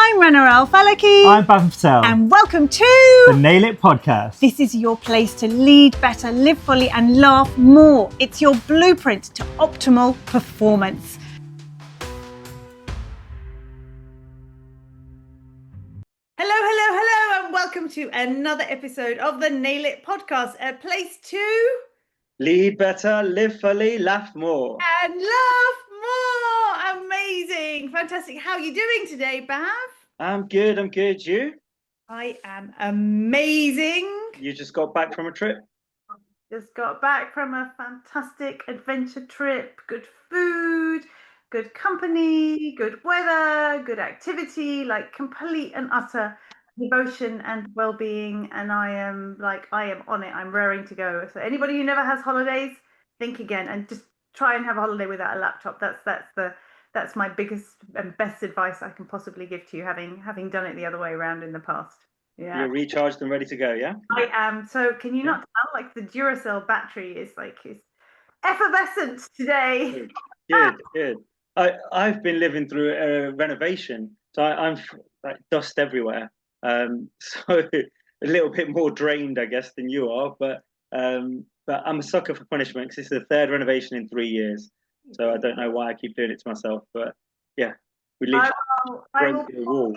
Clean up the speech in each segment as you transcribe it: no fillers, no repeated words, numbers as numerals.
I'm ranaal-falaki. I'm Patel. And welcome to the Nail It Podcast. This is your place to lead better, live fully and laugh more. It's your blueprint to optimal performance. Hello, and welcome to another episode of the Nail It Podcast, a place to lead better, live fully, laugh more. And laugh more. Amazing. Fantastic. How are you doing today, Bav? I'm good. You? I am amazing. You just got back from a trip? Just got back from a fantastic adventure trip. Good food, good company, good weather, good activity, like complete and utter devotion and well-being. And I am on it. I'm raring to go. So anybody who never has holidays, think again and just try and have a holiday without a laptop. That's my biggest and best advice I can possibly give to you, having done it the other way around in the past. Yeah. You're recharged and ready to go, yeah? I am. So can you not tell, like, the Duracell battery is effervescent today? Good. I've been living through a renovation, so I'm like dust everywhere. So a little bit more drained, I guess, than you are. But I'm a sucker for punishment because it's the third renovation in 3 years. So I don't know why I keep doing it to myself, but yeah, we literally broke the wall.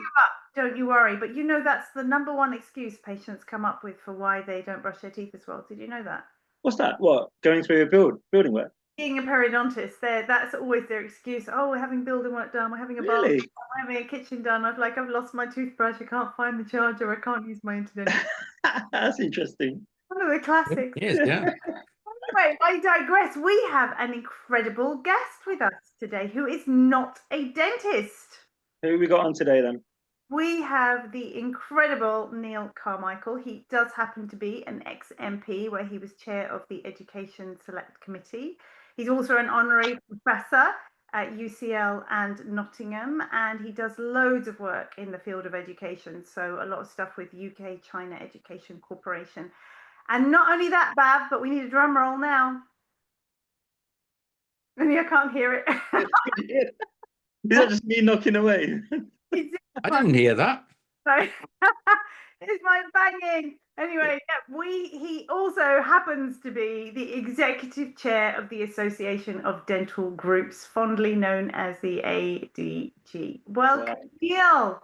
Don't you worry. But you know that's the number one excuse patients come up with for why they don't brush their teeth as well. Did you know that? What's that? What? Going through a building work? Being a periodontist, that's always their excuse. Oh, we're having building work done. We're having a bath. Really? We're having a kitchen done. I've lost my toothbrush. I can't find the charger. I can't use my internet. That's interesting. One of the classics. Yes, yeah. Anyway, I digress. We have an incredible guest with us today who is not a dentist. Who we got on today then? We have the incredible Neil Carmichael. He does happen to be an ex-MP, where he was chair of the Education Select Committee. He's also an honorary professor at UCL and Nottingham, and he does loads of work in the field of education. So a lot of stuff with UK-China Education Corporation. And not only that, Bav, but we need a drum roll now. Maybe I can't hear it. Is that just me knocking away? I didn't hear that. Sorry. It's my banging. Anyway, he also happens to be the executive chair of the Association of Dental Groups, fondly known as the ADG. Welcome, Neil.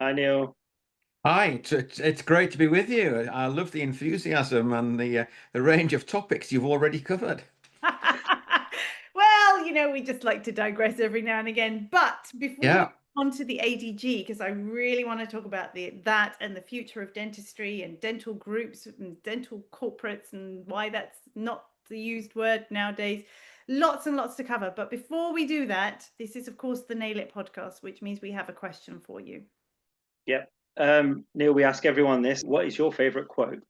Hi, Neil. Hi, it's great to be with you. I love the enthusiasm and the range of topics you've already covered. Well, we just like to digress every now and again. But before we go on to the ADG, because I really want to talk about that and the future of dentistry and dental groups and dental corporates and why that's not the used word nowadays. Lots and lots to cover. But before we do that, this is, of course, the Nail It Podcast, which means we have a question for you. Yep. Neil, we ask everyone this. What is your favourite quote?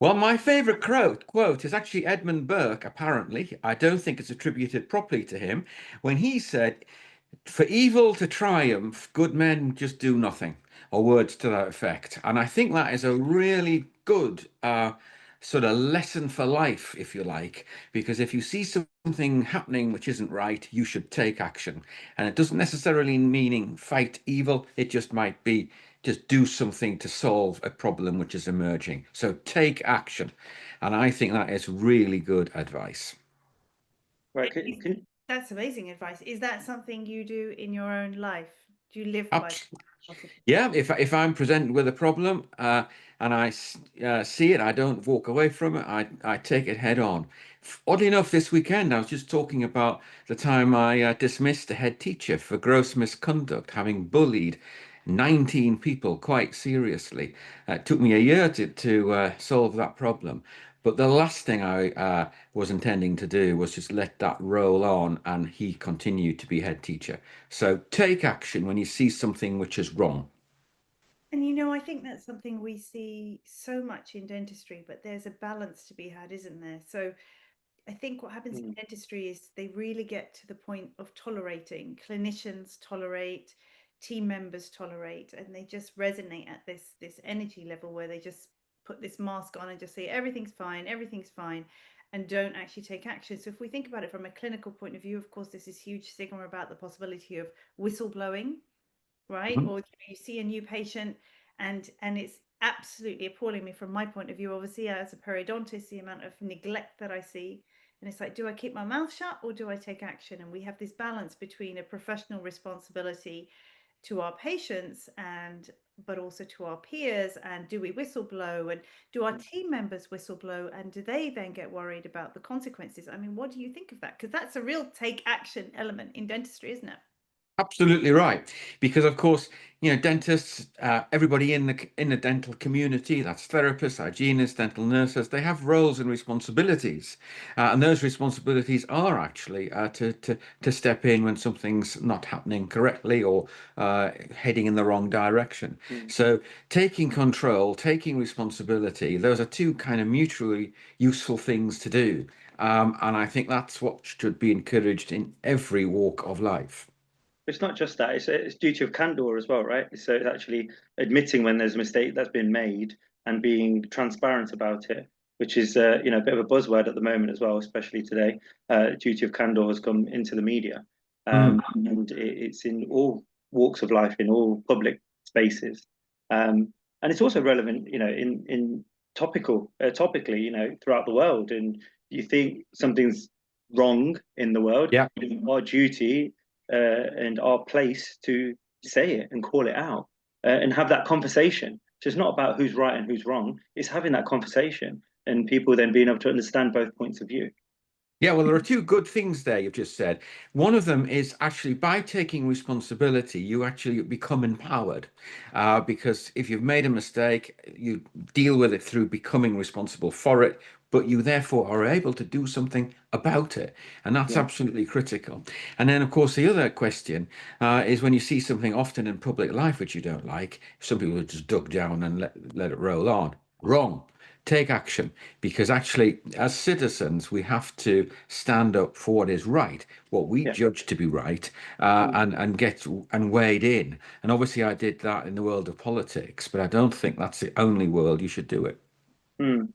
Well, my favourite quote is actually Edmund Burke, apparently. I don't think it's attributed properly to him, when he said, "For evil to triumph, good men just do nothing," or words to that effect. And I think that is a really good sort of lesson for life, if you like, because if you see something happening which isn't right, you should take action. And it doesn't necessarily mean fight evil. It just might be just do something to solve a problem which is emerging. So take action. And I think that is really good advice. Right. That's amazing advice. Is that something you do in your own life? Do you live by that? Yeah, if I'm presented with a problem and I see it, I don't walk away from it. I take it head on. Oddly enough, this weekend, I was just talking about the time I dismissed a head teacher for gross misconduct, having bullied 19 people quite seriously. It took me a year to solve that problem. But the last thing I was intending to do was just let that roll on, and he continued to be head teacher. So take action when you see something which is wrong. And I think that's something we see so much in dentistry, but there's a balance to be had, isn't there? So I think what happens in dentistry is they really get to the point of tolerating. Clinicians tolerate, team members tolerate, and they just resonate at this energy level where they just put this mask on and just say everything's fine, and don't actually take action. So if we think about it from a clinical point of view, of course, this is huge stigma about the possibility of whistleblowing. right? Mhm. Or you see a new patient and it's absolutely appalling me from my point of view, obviously, as a periodontist, the amount of neglect that I see. And it's like, do I keep my mouth shut or do I take action? And we have this balance between a professional responsibility to our patients and but also to our peers, and do we whistleblow, and do our team members whistleblow, and do they then get worried about the consequences? I mean, what do you think of that? Because that's a real take action element in dentistry, isn't it? Absolutely right, because of course, dentists, everybody in the dental community, that's therapists, hygienists, dental nurses, they have roles and responsibilities, and those responsibilities are actually to step in when something's not happening correctly or heading in the wrong direction. Mm. So taking control, taking responsibility, those are two kind of mutually useful things to do, and I think that's what should be encouraged in every walk of life. It's not just that; it's duty of candor as well, right? So it's actually admitting when there's a mistake that's been made and being transparent about it, which is a bit of a buzzword at the moment as well, especially today. Duty of candor has come into the media, Mm. and it's in all walks of life, in all public spaces, and it's also relevant, in topically, throughout the world. And you think something's wrong in the world, Yeah. our duty and our place to say it and call it out and have that conversation. So it's not about who's right and who's wrong. It's having that conversation and people then being able to understand both points of view. Yeah, well, there are two good things there you've just said. One of them is actually by taking responsibility, you actually become empowered. Because if you've made a mistake, you deal with it through becoming responsible for it, but you therefore are able to do something about it. And that's Yeah, absolutely critical. And then, of course, the other question is when you see something often in public life which you don't like, some people just duck down and let it roll on. Wrong. Take action, because actually, as citizens, we have to stand up for what is right, what we yeah. judge to be right, Mm. and get and wade in. And obviously, I did that in the world of politics, but I don't think that's the only world you should do it. Mm.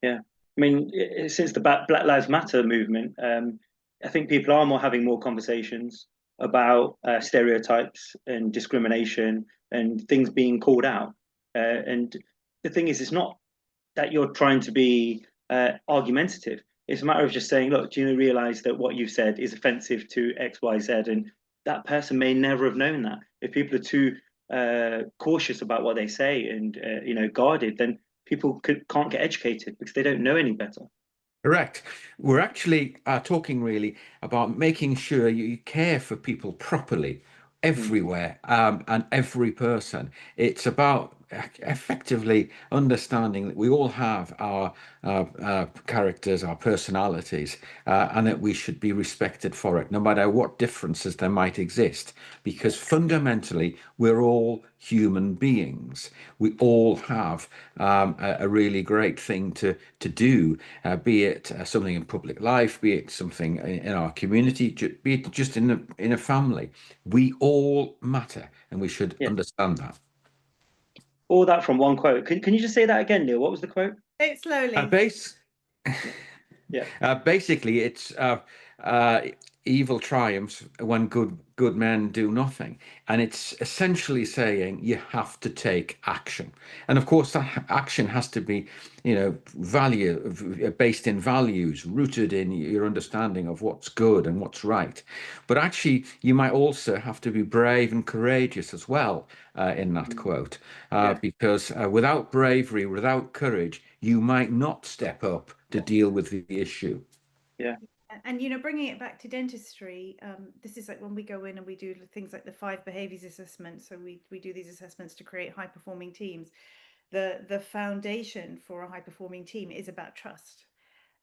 Yeah. I mean, since the Black Lives Matter movement, I think people are having more conversations about stereotypes and discrimination and things being called out. And the thing is, it's not that you're trying to be argumentative. It's a matter of just saying, look, do you realize that what you've said is offensive to X, Y, Z? And that person may never have known that. If people are too cautious about what they say and guarded, then people can't get educated because they don't know any better. Correct. We're actually talking really about making sure you care for people properly Mm. everywhere, and every person. It's about effectively understanding that we all have our characters, our personalities, and that we should be respected for it, no matter what differences there might exist, because fundamentally we're all human beings. We all have a really great thing to do, be it something in public life, be it something in our community, be it just in a family. We all matter, and we should Yeah. understand that. All that from one quote. Can you just say that again, Neil? What was the quote? Say it Uh, slowly. base, Yeah. Yeah. Basically, it's uh, evil triumphs when good men do nothing, and it's essentially saying you have to take action. And of course, that action has to be, based in values, rooted in your understanding of what's good and what's right. But actually, you might also have to be brave and courageous as well, in that Mm. quote, Yeah. because without bravery, without courage, you might not step up to deal with the issue. Yeah. And bringing it back to dentistry, this is like when we go in and we do things like the 5 behaviors assessment. So we do these assessments to create high performing teams. The foundation for a high performing team is about trust,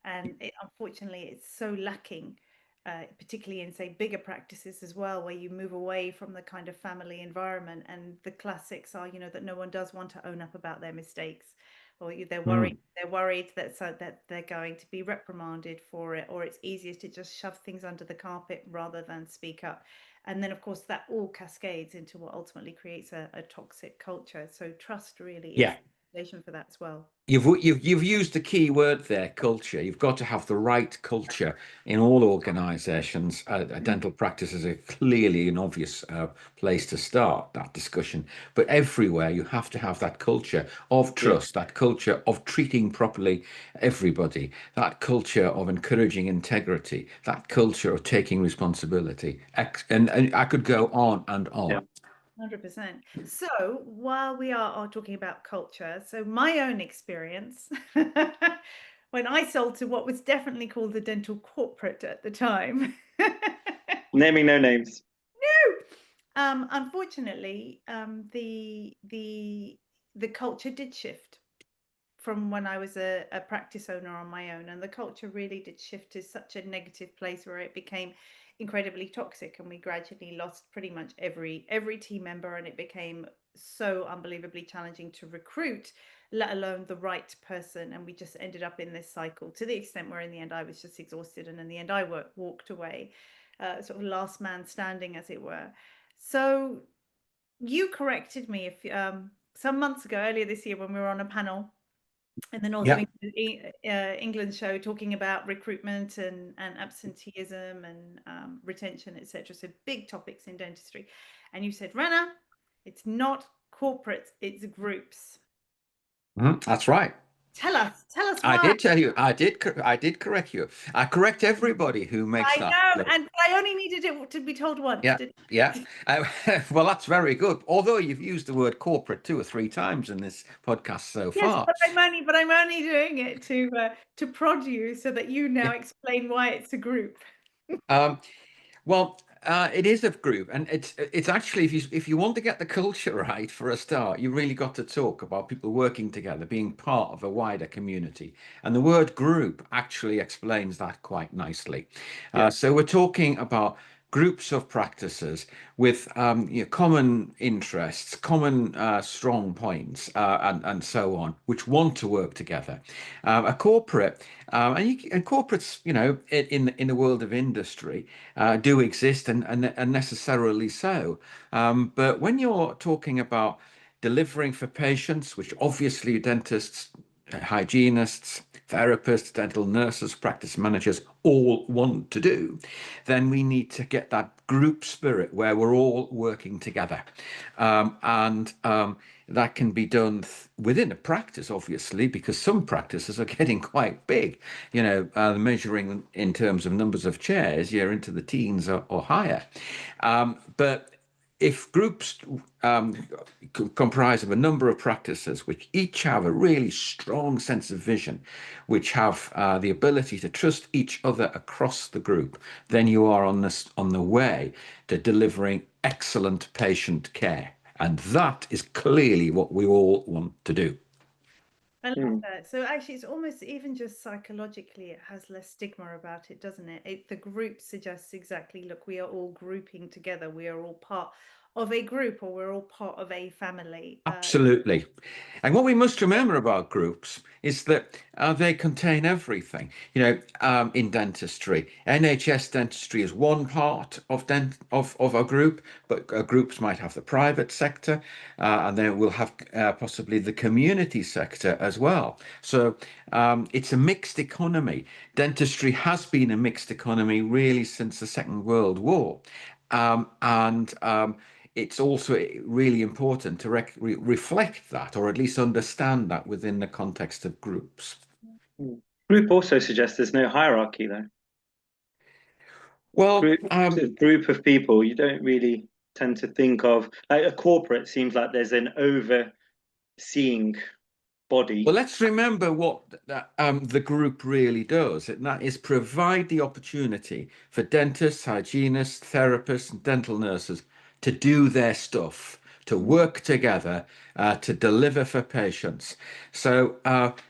and unfortunately it's so lacking, particularly in say bigger practices as well, where you move away from the kind of family environment, and the classics are that no one does want to own up about their mistakes, or they're worried Mm. that that they're going to be reprimanded for it, or it's easier to just shove things under the carpet rather than speak up. And then of course that all cascades into what ultimately creates a toxic culture. So trust really is Yeah. legislation for that as well. You've used the key word there, culture. You've got to have the right culture in all organisations. Dental practice is clearly an obvious place to start that discussion. But everywhere you have to have that culture of trust, that culture of treating properly everybody, that culture of encouraging integrity, that culture of taking responsibility. And I could go on and on. Yeah. 100%. So while we are talking about culture, so my own experience when I sold to what was definitely called the dental corporate at the time. Naming no names. No, unfortunately, the culture did shift from when I was a practice owner on my own, and the culture really did shift to such a negative place where it became incredibly toxic, and we gradually lost pretty much every team member, and it became so unbelievably challenging to recruit, let alone the right person. And we just ended up in this cycle to the extent where in the end I was just exhausted, and in the end I walked away, sort of last man standing, as it were. So you corrected me if some months ago, earlier this year, when we were on a panel in the North of England show, talking about recruitment and absenteeism and retention, etc. So big topics in dentistry. And you said, Rana, it's not corporate, it's groups. That's right. Tell us why. I did tell you. I did correct you. I correct everybody who makes that. I know, and I only needed it to be told once. Yeah. Well, that's very good. Although you've used the word corporate 2 or 3 times in this podcast so far. But I'm only doing it to prod you so that you now explain why it's a group. Well, it is a group, and it's actually, if you want to get the culture right for a start, you really got to talk about people working together, being part of a wider community, and the word group actually explains that quite nicely. So we're talking about groups of practices with common interests, common strong points, and so on, which want to work together. A corporate, and corporates, in the world of industry, do exist, and necessarily so. But when you're talking about delivering for patients, which obviously dentists, hygienists, therapists, dental nurses, practice managers all want to do, then we need to get that group spirit where we're all working together. And that can be done within a practice, obviously, because some practices are getting quite big. Measuring in terms of numbers of chairs, you're into the teens or higher. But if groups comprise of a number of practices which each have a really strong sense of vision, which have the ability to trust each other across the group, then you are on the way to delivering excellent patient care. And that is clearly what we all want to do. I love that. So actually, it's almost even just psychologically, it has less stigma about it, doesn't it? The group suggests exactly, look, we are all grouping together. We are all part of a group, or we're all part of a family. Absolutely. And what we must remember about groups is that they contain everything. In dentistry, NHS dentistry is one part of a group, but groups might have the private sector, and then we'll have possibly the community sector as well. So it's a mixed economy. Dentistry has been a mixed economy really since the Second World War. It's also really important to reflect that, or at least understand that within the context of groups. Group also suggests there's no hierarchy, though. Well, group of people, you don't really tend to think of, like a corporate seems like there's an overseeing body. Well, let's remember what the group really does, and that is provide the opportunity for dentists, hygienists, therapists, and dental nurses to do their stuff, to work together, to deliver for patients. So,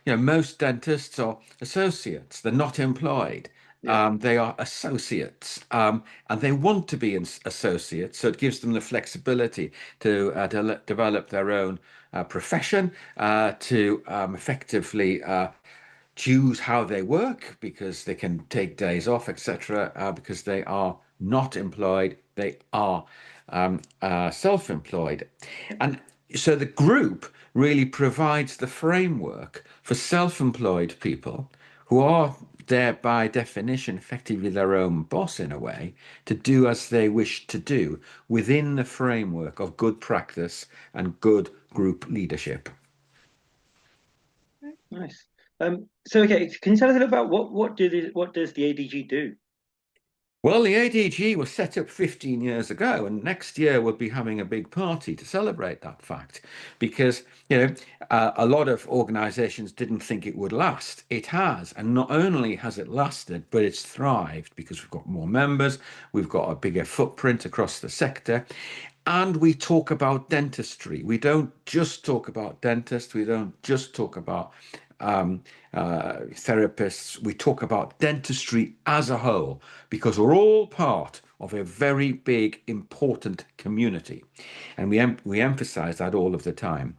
most dentists are associates; they're not employed. They are associates, and they want to be associates. So it gives them the flexibility to develop their own profession, to effectively choose how they work, because they can take days off, etc. Because they are not employed, they are self-employed. And so the group really provides the framework for self-employed people who are there by definition effectively their own boss in a way to do as they wish to do within the framework of good practice and good group leadership. Nice. So okay, can you tell us a little about what does the ADG do? Well, the ADG was set up 15 years ago, and next year we'll be having a big party to celebrate that fact because, a lot of organizations didn't think it would last. It has, and not only has it lasted, but it's thrived because we've got more members, we've got a bigger footprint across the sector, and we talk about dentistry. We don't just talk about dentists, we don't just talk about therapists. We talk about dentistry as a whole because we're all part of a very big, important community, and we emphasize that all of the time.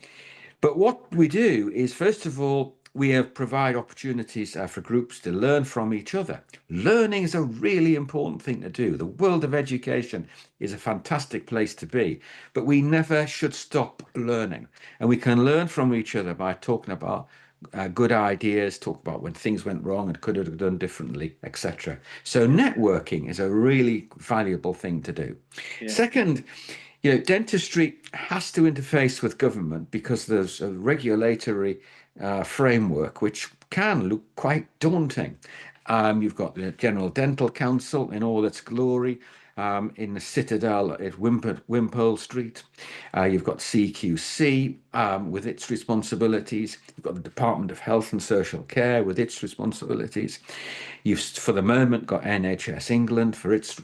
But what we do is, first of all, we provide opportunities for groups to learn from each other. Learning is a really important thing to do. The world of education is a fantastic place to be, but we never should stop learning. And we can learn from each other by talking about good ideas, talk about when things went wrong and could have done differently, etc. So networking is a really valuable thing to do. Yeah. Second, dentistry has to interface with government because there's a regulatory framework which can look quite daunting. You've got the General Dental Council in all its glory, in the Citadel at Wimpole Street. You've got CQC with its responsibilities. You've got the Department of Health and Social Care with its responsibilities. You've, for the moment, got NHS England for its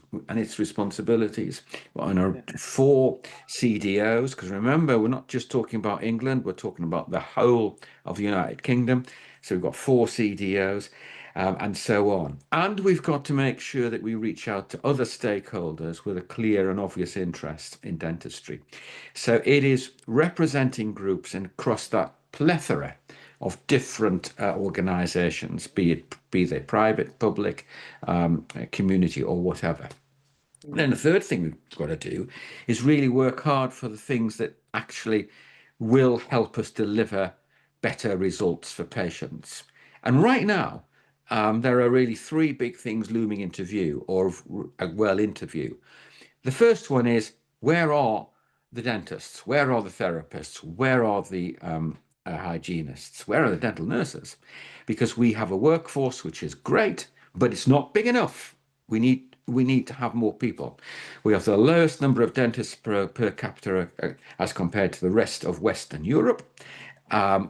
responsibilities. And 4 CDOs, because remember, we're not just talking about England, we're talking about the whole of the United Kingdom. So we've got 4 CDOs. And so on. And we've got to make sure that we reach out to other stakeholders with a clear and obvious interest in dentistry. So it is representing groups across that plethora of different organizations, be they private, public, community, or whatever. And then the third thing we've got to do is really work hard for the things that actually will help us deliver better results for patients. And right now, there are really 3 big things looming into view, or well into view. The first one is, where are the dentists? Where are the therapists? Where are the hygienists? Where are the dental nurses? Because we have a workforce which is great, but it's not big enough. We need to have more people. We have the lowest number of dentists per capita as compared to the rest of Western Europe.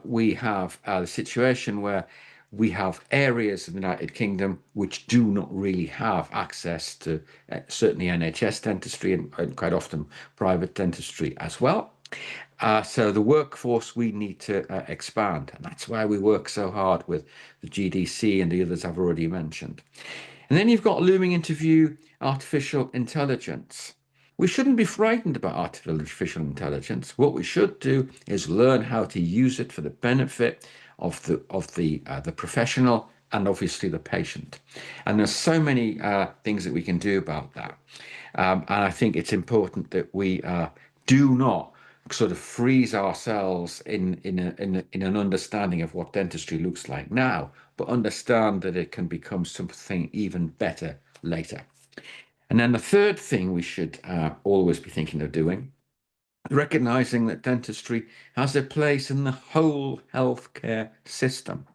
We have the situation where we have areas of the United Kingdom which do not really have access to certainly NHS dentistry and quite often private dentistry as well. So the workforce we need to expand, and that's why we work so hard with the GDC and the others I've already mentioned. And then you've got looming into view artificial intelligence. We shouldn't be frightened about artificial intelligence. What we should do is learn how to use it for the benefit of the professional and obviously the patient. And there's so many things that we can do about that. And I think it's important that we do not sort of freeze ourselves in an understanding of what dentistry looks like now, but understand that it can become something even better later. And then the third thing we should always be thinking of doing, recognizing that dentistry has a place in the whole healthcare system.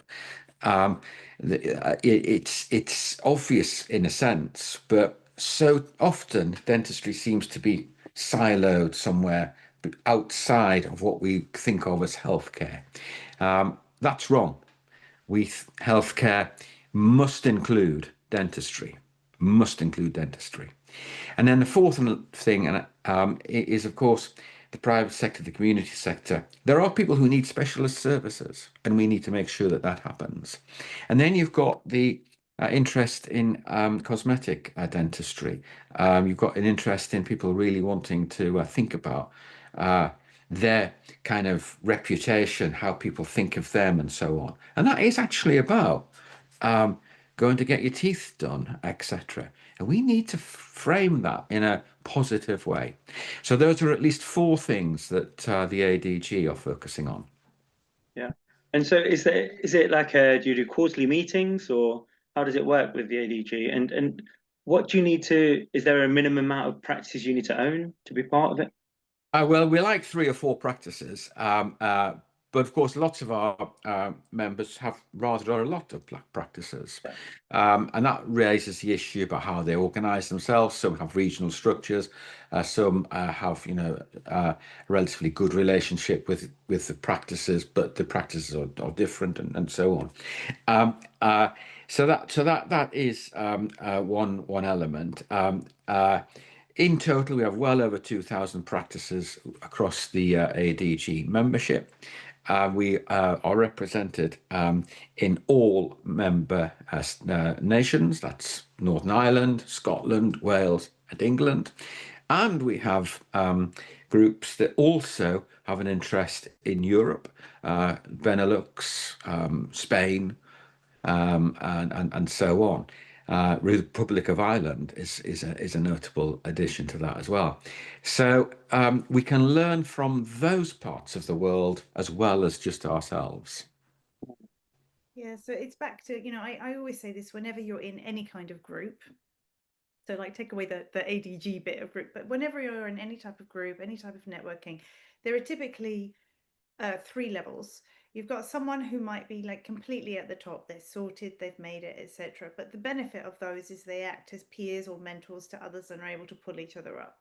It's obvious in a sense, but so often dentistry seems to be siloed somewhere outside of what we think of as healthcare. That's wrong. Healthcare must include dentistry, And then the fourth thing is, of course, the private sector, the community sector. There are people who need specialist services, and we need to make sure that that happens. And then you've got the interest in cosmetic dentistry. You've got an interest in people really wanting to think about their kind of reputation, how people think of them, and so on. And that is actually about going to get your teeth done, etc. And we need to frame that in a positive way. So those are at least 4 things that the ADG are focusing on. Yeah. And so is it like do you do quarterly meetings, or how does it work with the ADG? And what do you need to, is there a minimum amount of practices you need to own to be part of it? Well, we like 3 or 4 practices, but of course, lots of our members have rather a lot of practices, and that raises the issue about how they organise themselves. Some have regional structures, some have, you know, a relatively good relationship with the practices, but the practices are different, and so on. So that is one element. In total, we have well over 2,000 practices across the ADG membership. We are represented in all member nations. That's Northern Ireland, Scotland, Wales, and England. And we have groups that also have an interest in Europe, Benelux, Spain, and so on. Republic of Ireland is a notable addition to that as well. So we can learn from those parts of the world as well as just ourselves. Yeah, so it's back to, you know, I always say this whenever you're in any kind of group. So like take away the ADG bit of group, but whenever you're in any type of group, any type of networking, there are typically 3 levels. You've got someone who might be like completely at the top, they're sorted, they've made it, etc. But the benefit of those is they act as peers or mentors to others and are able to pull each other up.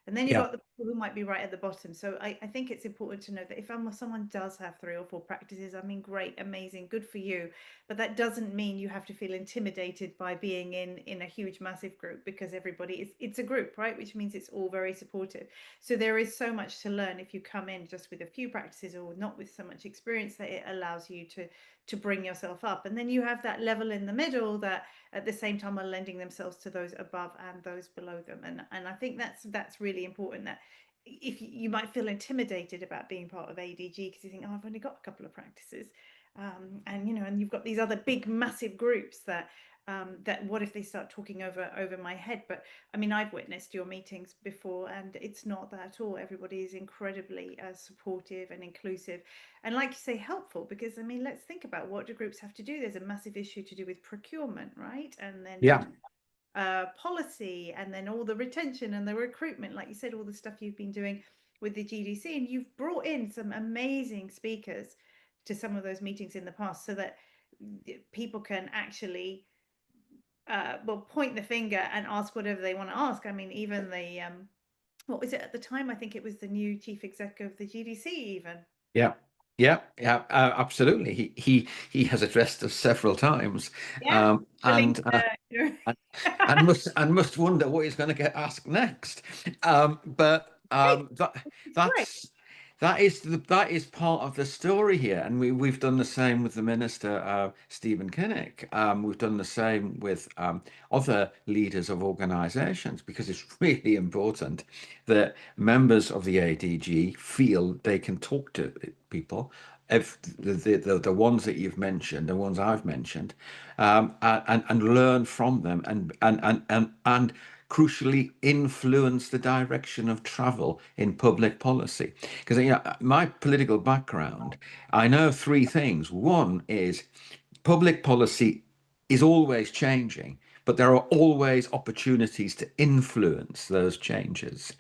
And then you've got the people who might be right at the bottom. So I think it's important to know that if someone does have 3 or 4 practices, I mean, great, amazing, good for you. But that doesn't mean you have to feel intimidated by being in a huge, massive group, because it's a group, right? Which means it's all very supportive. So there is so much to learn if you come in just with a few practices or not with so much experience, that it allows you to bring yourself up. And then you have that level in the middle that at the same time are lending themselves to those above and those below them. And I think that's really important, that if you might feel intimidated about being part of ADG because you think, oh, I've only got a couple of practices, and you know, and you've got these other big massive groups that what if they start talking over my head? But I mean, I've witnessed your meetings before, and it's not that at all. Everybody is incredibly supportive and inclusive, and like you say, helpful. Because I mean, let's think about, what do groups have to do? There's a massive issue to do with procurement, right? And then policy, and then all the retention and the recruitment, like you said, all the stuff you've been doing with the GDC, and you've brought in some amazing speakers to some of those meetings in the past, so that people can actually point the finger and ask whatever they want to ask. I mean, even the what was it at the time? I think it was the new chief executive of the GDC even. Absolutely. He has addressed us several times, and must wonder what he's going to get asked next. But that is part of the story here, and we've done the same with the minister Stephen Kinnock. We've done the same with other leaders of organisations, because it's really important that members of the ADG feel they can talk to people, if the ones that you've mentioned, the ones I've mentioned, and learn from them, and crucially influence the direction of travel in public policy. Because, you know, my political background, I know 3 things. One is public policy is always changing, but there are always opportunities to influence those changes.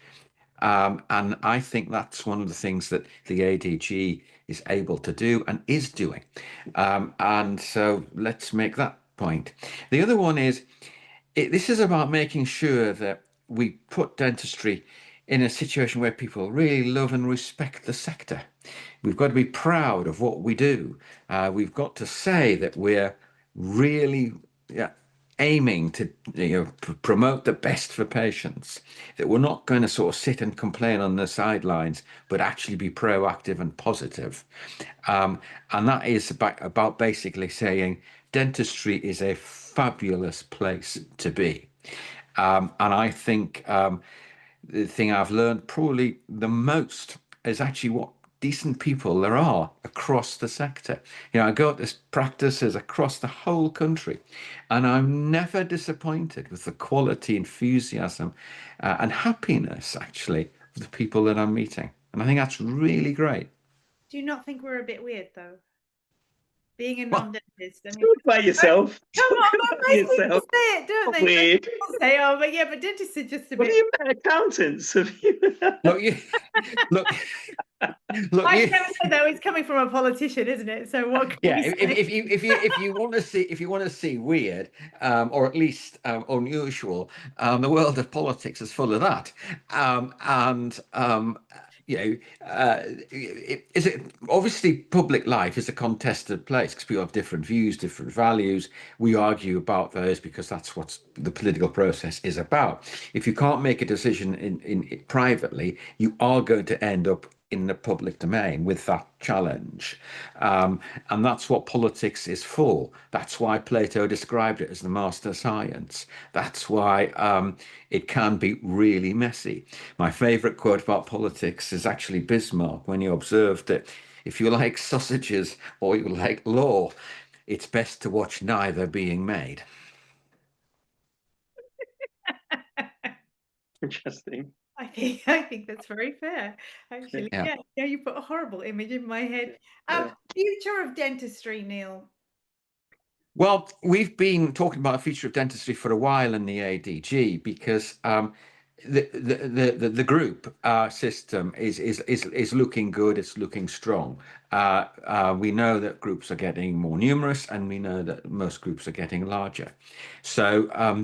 And I think that's one of the things that the ADG is able to do and is doing. And so let's make that point. The other one is, this is about making sure that we put dentistry in a situation where people really love and respect the sector. We've got to be proud of what we do. We've got to say that we're really aiming to, you know, promote the best for patients, that we're not going to sort of sit and complain on the sidelines, but actually be proactive and positive. And that is about basically saying dentistry is a fabulous place to be. And I think the thing I've learned probably the most is actually what decent people there are across the sector. You know, I go to practices across the whole country, and I'm never disappointed with the quality, enthusiasm, and happiness, actually, of the people that I'm meeting. And I think that's really great. Do you not think we're a bit weird though? Being a Well, non-dentist, I mean, Talk about yourself. come Talk on, about but most people yourself. say it, don't Not they? Most weird. people say, oh, but yeah, but dentists are just a What are bit. you accountants? Have you? look, you, look, look, I you. never said that. It's coming from a politician, isn't it? So what can Yeah, we say? if you want to see weird, or at least unusual, the world of politics is full of that. And you know, is it obviously public life is a contested place because people have different views, different values. We argue about those because that's what the political process is about. If you can't make a decision in privately, you are going to end up in the public domain with that challenge. And that's what politics is for. That's why Plato described it as the master science. That's why it can be really messy. My favorite quote about politics is actually Bismarck when he observed that if you like sausages or you like law, it's best to watch neither being made. Interesting. I think that's very fair, actually. Yeah. Yeah, you put a horrible image in my head. Yeah. Future of dentistry, Neil. Well, we've been talking about the future of dentistry for a while in the ADG because the group system is looking good. It's looking strong. We know that groups are getting more numerous, and we know that most groups are getting larger. So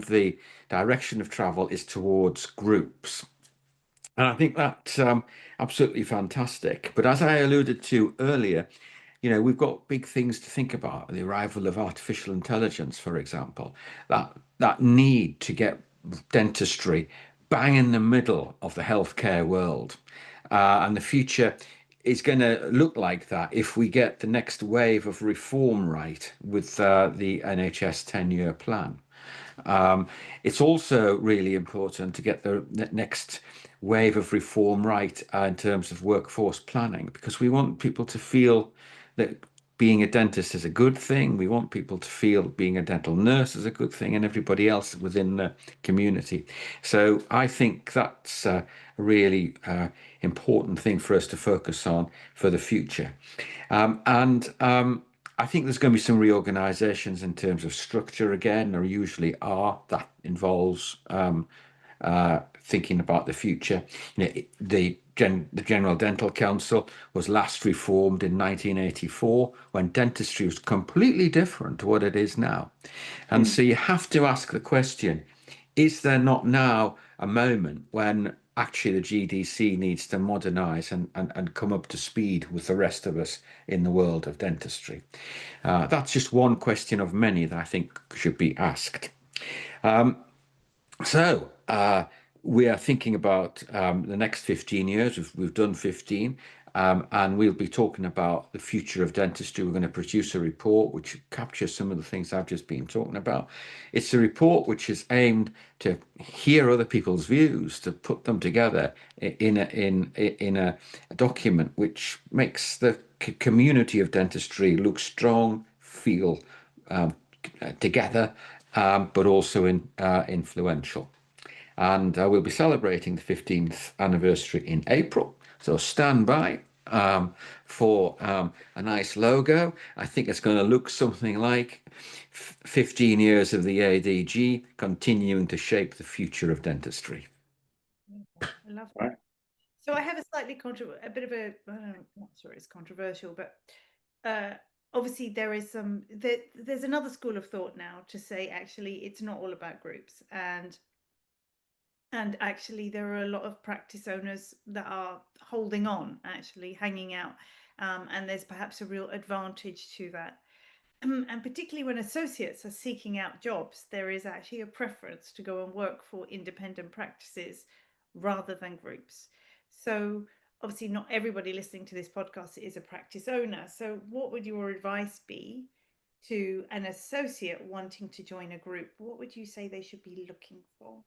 the direction of travel is towards groups. And I think that's absolutely fantastic. But as I alluded to earlier, you know, we've got big things to think about. The arrival of artificial intelligence, for example, that need to get dentistry bang in the middle of the healthcare world. And the future is going to look like that if we get the next wave of reform right with the NHS 10-year plan. It's also really important to get the next wave of reform right in terms of workforce planning, because we want people to feel that being a dentist is a good thing. We want people to feel being a dental nurse is a good thing, and everybody else within the community. So I think that's a really important thing for us to focus on for the future. And I think there's going to be some reorganizations in terms of structure again. There usually are. That involves thinking about the future. You know, the General Dental Council was last reformed in 1984 when dentistry was completely different to what it is now. And so you have to ask the question, is there not now a moment when actually the GDC needs to modernize and come up to speed with the rest of us in the world of dentistry? That's just one question of many that I think should be asked. So we are thinking about the next 15 years. We've done 15, and we'll be talking about the future of dentistry. We're going to produce a report which captures some of the things I've just been talking about. It's a report which is aimed to hear other people's views, to put them together in a document which makes the community of dentistry look strong, feel together, but also influential. And we'll be celebrating the 15th anniversary in April. So stand by for a nice logo. I think it's going to look something like 15 years of the ADG continuing to shape the future of dentistry. I love that. Right. So I have a bit of a, I don't know, not sure it's controversial, but obviously there is there's another school of thought now to say actually it's not all about groups, and actually there are a lot of practice owners that are holding on, actually hanging out, and there's perhaps a real advantage to that. And particularly when associates are seeking out jobs, there is actually a preference to go and work for independent practices rather than groups. So obviously not everybody listening to this podcast is a practice owner. So what would your advice be to an associate wanting to join a group? What would you say they should be looking for?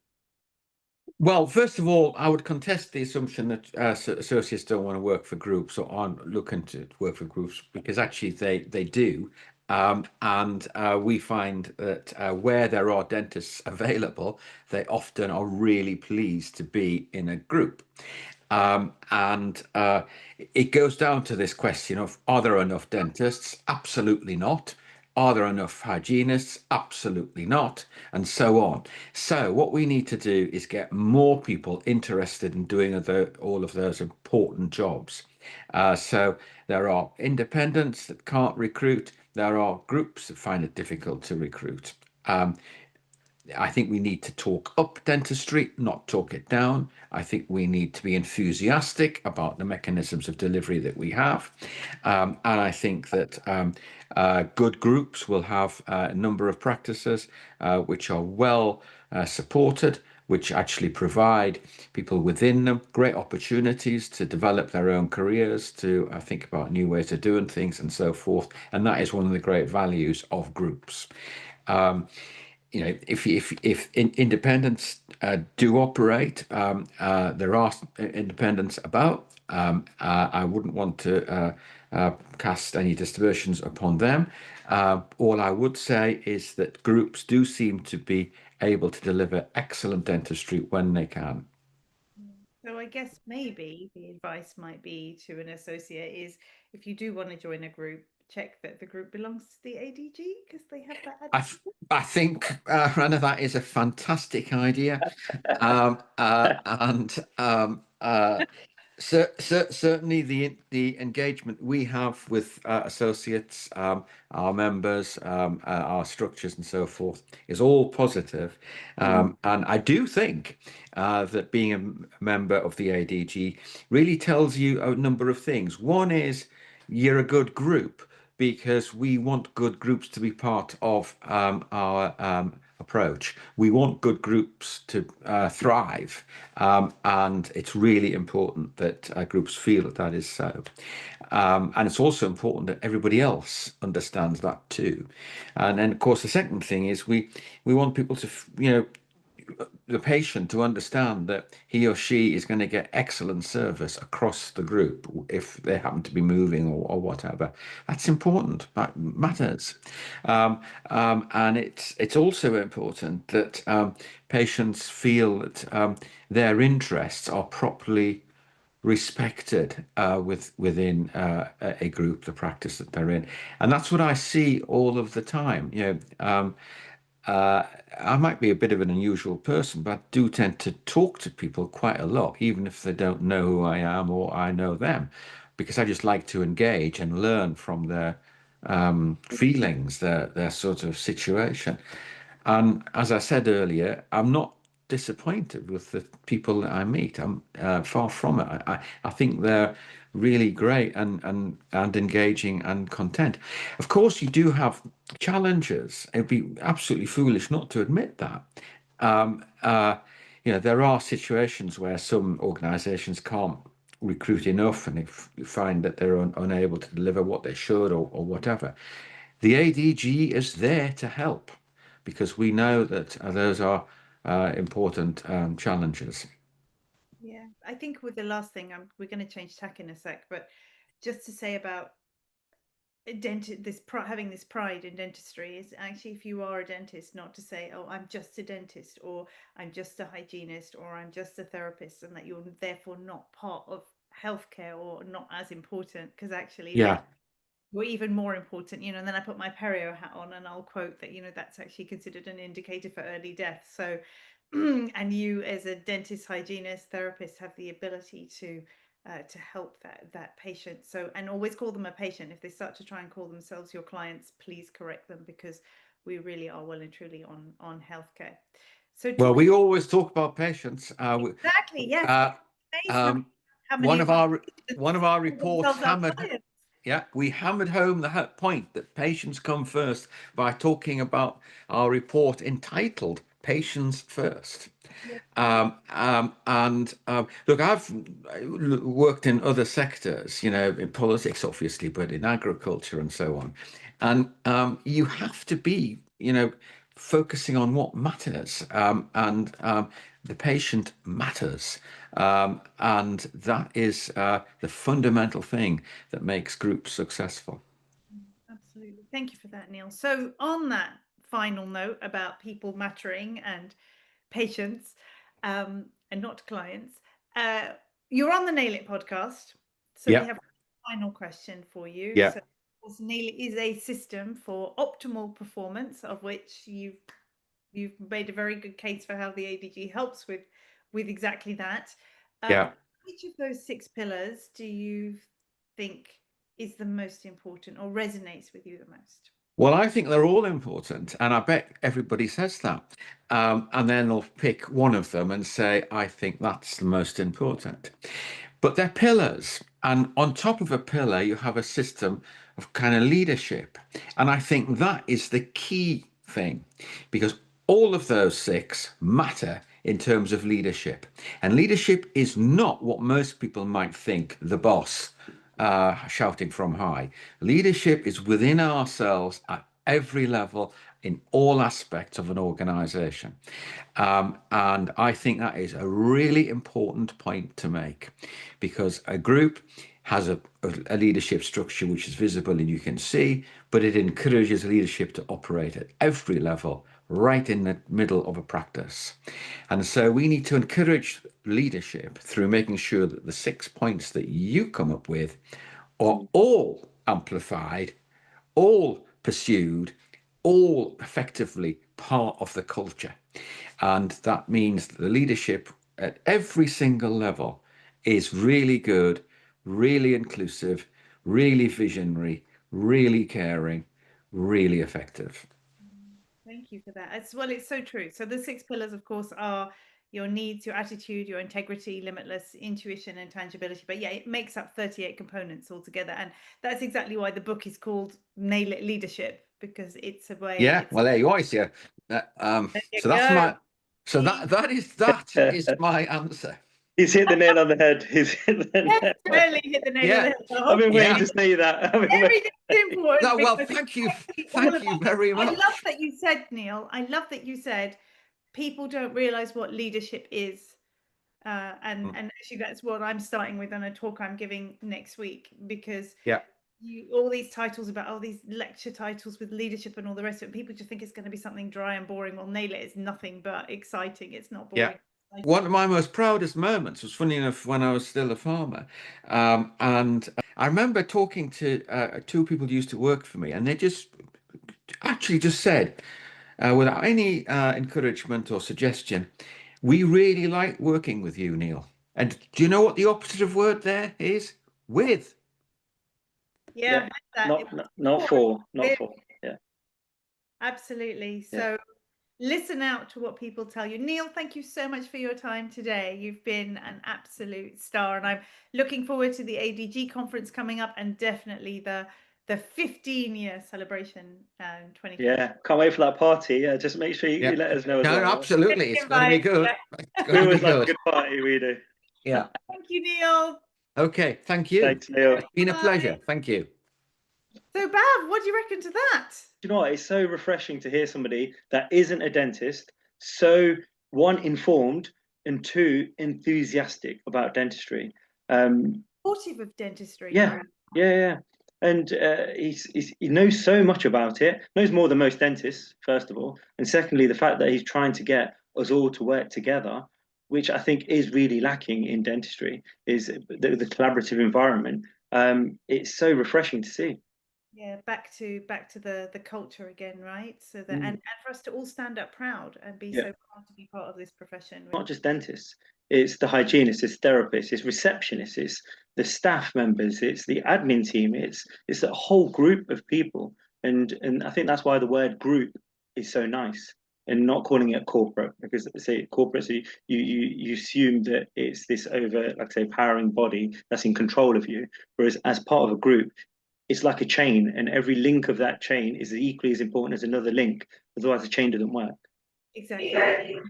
Well, first of all, I would contest the assumption that associates don't want to work for groups or aren't looking to work for groups, because actually they do. And we find that where there are dentists available, they often are really pleased to be in a group. And it goes down to this question of, are there enough dentists? Absolutely not. Are there enough hygienists? Absolutely not, and so on. So what we need to do is get more people interested in doing all of those important jobs. So there are independents that can't recruit. There are groups that find it difficult to recruit. I think we need to talk up dentistry, not talk it down. I think we need to be enthusiastic about the mechanisms of delivery that we have. And I think that good groups will have a number of practices which are well supported, which actually provide people within them great opportunities to develop their own careers, to think about new ways of doing things and so forth. And that is one of the great values of groups. If independents do operate, there are independents about. I wouldn't want to cast any dispersions upon them. All I would say is that groups do seem to be able to deliver excellent dentistry when they can. So I guess maybe the advice might be to an associate is, if you do want to join a group, check that the group belongs to the ADG, because they have that I, added. I think, Rana, that is a fantastic idea. And certainly the engagement we have with associates, our members, our structures and so forth is all positive. And I do think that being a member of the ADG really tells you a number of things. One is you're a good group, because we want good groups to be part of our approach. We want good groups to thrive, and it's really important that groups feel that that is so. And it's also important that everybody else understands that too. And then, of course, the second thing is we want people to, the patient to understand that he or she is going to get excellent service across the group if they happen to be moving or whatever. That's important. That matters. And it's also important that patients feel that their interests are properly respected within a group, the practice that they're in. And that's what I see all of the time. I might be a bit of an unusual person, but I do tend to talk to people quite a lot, even if they don't know who I am or I know them, because I just like to engage and learn from their feelings, their sort of situation. And as I said earlier, I'm not disappointed with the people that I meet. I'm far from it. I think they're really great and engaging and content. Of course, you do have challenges. It'd be absolutely foolish not to admit that. Um, uh, there are situations where some organisations can't recruit enough, and if you find that they're unable to deliver what they should or whatever. The ADG is there to help, because we know that those are important challenges. Yeah, I think with the last thing, we're going to change tack in a sec, but just to say about having this pride in dentistry is actually, if you are a dentist, not to say, oh, I'm just a dentist, or I'm just a hygienist, or I'm just a therapist, and that you're therefore not part of healthcare or not as important, because actually Yeah. were even more important, and then I put my perio hat on and I'll quote that, that's actually considered an indicator for early death. So, and you as a dentist, hygienist, therapist have the ability to help that patient. So, and always call them a patient. If they start to try and call themselves your clients, please correct them, because we really are well and truly on healthcare. So Well, talking we always talk about patients. exactly, yes, amazed Um, how many one of of our our one patients of our call reports themselves our hammered. clients. Yeah, we hammered home the point that patients come first by talking about our report entitled Patients First. Look, I've worked in other sectors, in politics, obviously, but in agriculture and so on. And you have to be, focusing on what matters. the patient matters. And that is the fundamental thing that makes groups successful. Absolutely. Thank you for that, Neil. So on that final note about people mattering and patients and not clients, you're on the Nail It podcast. So we Yeah. have a final question for you. Yeah. So of course, Nail It is a system for optimal performance, of which you've made a very good case for how the ADG helps with exactly that. Yeah. Which of those 6 pillars do you think is the most important or resonates with you the most? Well, I think they're all important, and I bet everybody says that. And then they'll pick one of them and say, I think that's the most important. But they're pillars. And on top of a pillar, you have a system of kind of leadership. And I think that is the key thing, because all of those 6 matter in terms of leadership. And leadership is not what most people might think, the boss shouting from high. Leadership is within ourselves at every level in all aspects of an organization. And I think that is a really important point to make, because a group has a leadership structure which is visible and you can see, but it encourages leadership to operate at every level, right in the middle of a practice. And so we need to encourage leadership through making sure that the 6 points that you come up with are all amplified, all pursued, all effectively part of the culture. And that means that the leadership at every single level is really good, really inclusive, really visionary, really caring, really effective. Thank you for that. It's so true. So the 6 pillars, of course, are your needs, your attitude, your integrity, limitless, intuition, and tangibility. But yeah, it makes up 38 components altogether. And that's exactly why the book is called Nail It Leadership, because it's a way. Yeah, well, there you are. So, so that's my. So that is my answer. He's hit the nail on the head. He's hit the nail. Really hit the nail on the head. I've been waiting to say that. Everything's important. No, well, thank you very much. I love that you said, Neil. I love that you said people don't realize what leadership is. And actually that's what I'm starting with on a talk I'm giving next week, because all these titles about all these lecture titles with leadership and all the rest of it, people just think it's going to be something dry and boring. Well, Nail It is nothing but exciting. It's not boring. One of my most proudest moments was, funny enough, when I was still a farmer. And I remember talking to 2 people who used to work for me, and they just said, without any encouragement or suggestion, we really like working with you, Neil. And do you know what the opposite of word there is? With. Yeah, not for. Yeah. Absolutely. So listen out to what people tell you. Neil, thank you so much for your time today. You've been an absolute star, and I'm looking forward to the ADG conference coming up, and definitely the 15-year celebration in 2020. Yeah, can't wait for that party. Yeah, just make sure you let us know as well. No, absolutely. It's going to be good. We always like a good party, we do. Yeah. Thank you, Neil. Okay, thank you. Thanks, Neil. It's been a pleasure. Thank you. So, Bav, what do you reckon to that? You know what? It's so refreshing to hear somebody that isn't a dentist, so 1, informed, and 2, enthusiastic about dentistry. Supportive of dentistry. Yeah. And he knows so much about it, knows more than most dentists, first of all. And secondly, the fact that he's trying to get us all to work together, which I think is really lacking in dentistry, is the collaborative environment. It's so refreshing to see. Yeah, back to the culture again, right? So that and for us to all stand up proud and be so proud to be part of this profession. Not just dentists, it's the hygienists, it's therapists, it's receptionists, it's the staff members, it's the admin team, it's a whole group of people. And I think that's why the word group is so nice, and not calling it corporate, because say corporate, so you assume that it's this over, like I say, powering body that's in control of you, whereas as part of a group, it's like a chain, and every link of that chain is equally as important as another link. Otherwise, the chain doesn't work. Exactly.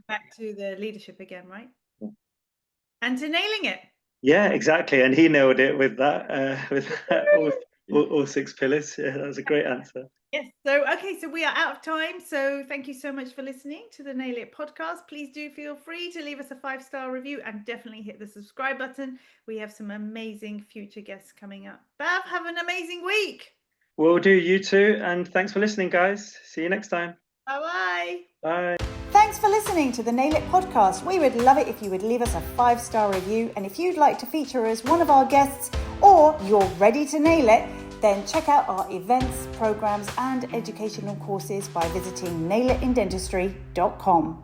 Back to the leadership again, right? And to nailing it. Yeah, exactly. And he nailed it with that. All six pillars. Yeah, that was a great answer. Yes. So, okay, so we are out of time. So thank you so much for listening to the Nail It podcast. Please do feel free to leave us a 5-star review and definitely hit the subscribe button. We have some amazing future guests coming up. Bav, have an amazing week. Will do, you too. And thanks for listening, guys. See you next time. Bye-bye. Bye. Thanks for listening to the Nail It podcast. We would love it if you would leave us a 5-star review. And if you'd like to feature as one of our guests or you're ready to nail it, then check out our events, programs and educational courses by visiting nailitindentistry.com.